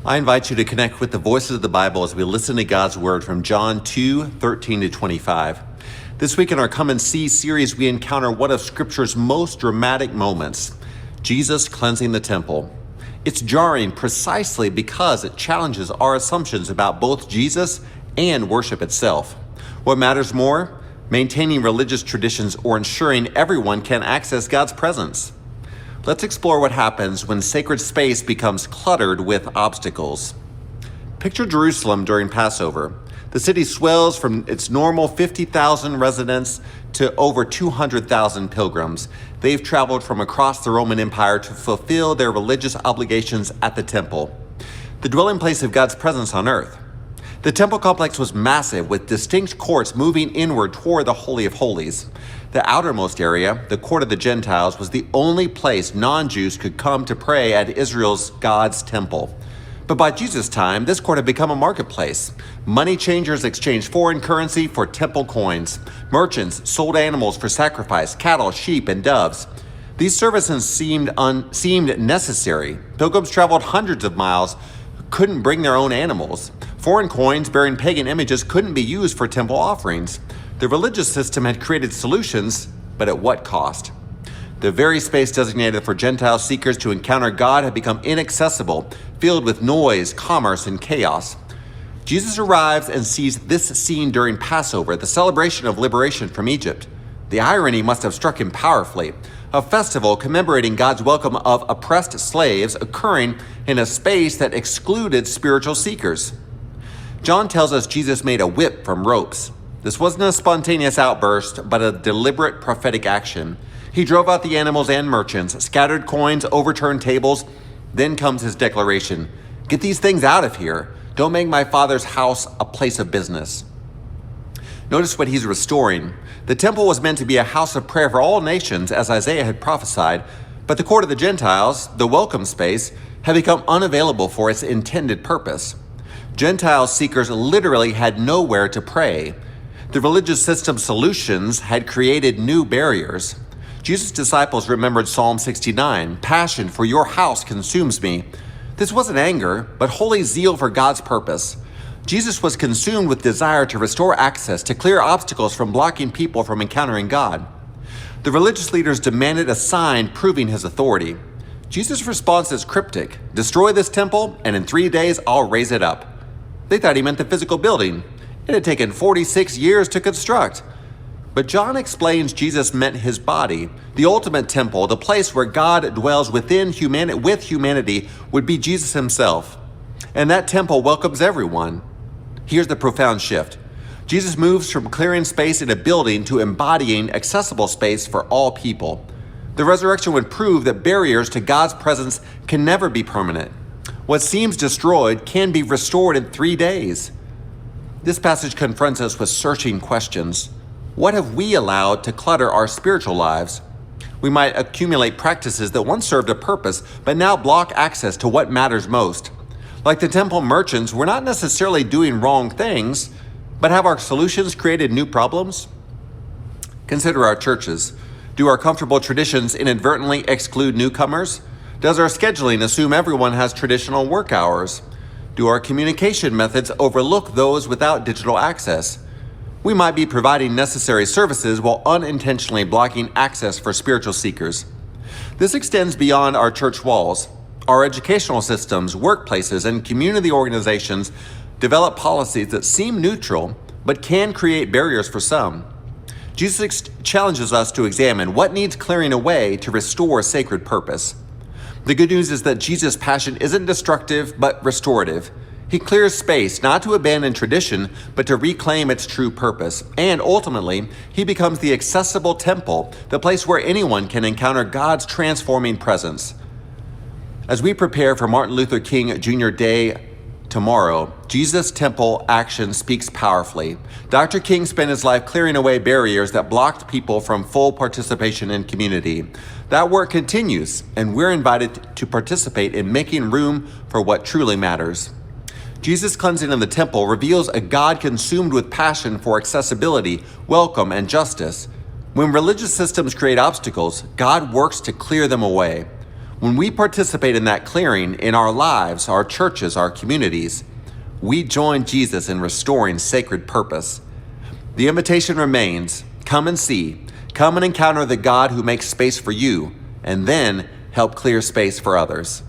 I invite you to connect with the voices of the Bible as we listen to God's word from John 2:13-25. This week in our Come and See series, we encounter one of Scripture's most dramatic moments, Jesus cleansing the temple. It's jarring precisely because it challenges our assumptions about both Jesus and worship itself. What matters more? Maintaining religious traditions or ensuring everyone can access God's presence? Let's explore what happens when sacred space becomes cluttered with obstacles. Picture Jerusalem during Passover. The city swells from its normal 50,000 residents to over 200,000 pilgrims. They've traveled from across the Roman Empire to fulfill their religious obligations at the temple, the dwelling place of God's presence on earth. The temple complex was massive, with distinct courts moving inward toward the Holy of Holies. The outermost area, the court of the Gentiles, was the only place non-Jews could come to pray at Israel's God's temple. But by Jesus' time, this court had become a marketplace. Money changers exchanged foreign currency for temple coins. Merchants sold animals for sacrifice, cattle, sheep, and doves. These services seemed necessary. Pilgrims traveled hundreds of miles, couldn't bring their own animals. Foreign coins bearing pagan images couldn't be used for temple offerings. The religious system had created solutions, but at what cost? The very space designated for Gentile seekers to encounter God had become inaccessible, filled with noise, commerce, and chaos. Jesus arrives and sees this scene during Passover, the celebration of liberation from Egypt. The irony must have struck him powerfully. A festival commemorating God's welcome of oppressed slaves occurring in a space that excluded spiritual seekers. John tells us Jesus made a whip from ropes. This wasn't a spontaneous outburst, but a deliberate prophetic action. He drove out the animals and merchants, scattered coins, overturned tables. Then comes his declaration: "Get these things out of here. Don't make my Father's house a place of business." Notice what he's restoring. The temple was meant to be a house of prayer for all nations, as Isaiah had prophesied, but the court of the Gentiles, the welcome space, had become unavailable for its intended purpose. Gentile seekers literally had nowhere to pray. The religious system solutions had created new barriers. Jesus' disciples remembered Psalm 69, "Passion for your house consumes me." This wasn't anger, but holy zeal for God's purpose. Jesus was consumed with desire to restore access, to clear obstacles from blocking people from encountering God. The religious leaders demanded a sign proving his authority. Jesus' response is cryptic: "Destroy this temple, and in 3 days I'll raise it up." They thought he meant the physical building. It had taken 46 years to construct. But John explains Jesus meant his body. The ultimate temple, the place where God dwells with humanity, would be Jesus himself. And that temple welcomes everyone. Here's the profound shift. Jesus moves from clearing space in a building to embodying accessible space for all people. The resurrection would prove that barriers to God's presence can never be permanent. What seems destroyed can be restored in 3 days. This passage confronts us with searching questions. What have we allowed to clutter our spiritual lives? We might accumulate practices that once served a purpose, but now block access to what matters most. Like the temple merchants, we're not necessarily doing wrong things, but have our solutions created new problems? Consider our churches. Do our comfortable traditions inadvertently exclude newcomers? Does our scheduling assume everyone has traditional work hours? Do our communication methods overlook those without digital access? We might be providing necessary services while unintentionally blocking access for spiritual seekers. This extends beyond our church walls. Our educational systems, workplaces, and community organizations develop policies that seem neutral but can create barriers for some. Jesus challenges us to examine what needs clearing away to restore sacred purpose. The good news is that Jesus' passion isn't destructive but restorative. He clears space not to abandon tradition, but to reclaim its true purpose. And ultimately, he becomes the accessible temple, the place where anyone can encounter God's transforming presence. As we prepare for Martin Luther King Jr. Day tomorrow, Jesus' temple action speaks powerfully. Dr. King spent his life clearing away barriers that blocked people from full participation in community. That work continues, and we're invited to participate in making room for what truly matters. Jesus' cleansing of the temple reveals a God consumed with passion for accessibility, welcome, and justice. When religious systems create obstacles, God works to clear them away. When we participate in that clearing in our lives, our churches, our communities, we join Jesus in restoring sacred purpose. The invitation remains, come and see, come and encounter the God who makes space for you, and then help clear space for others.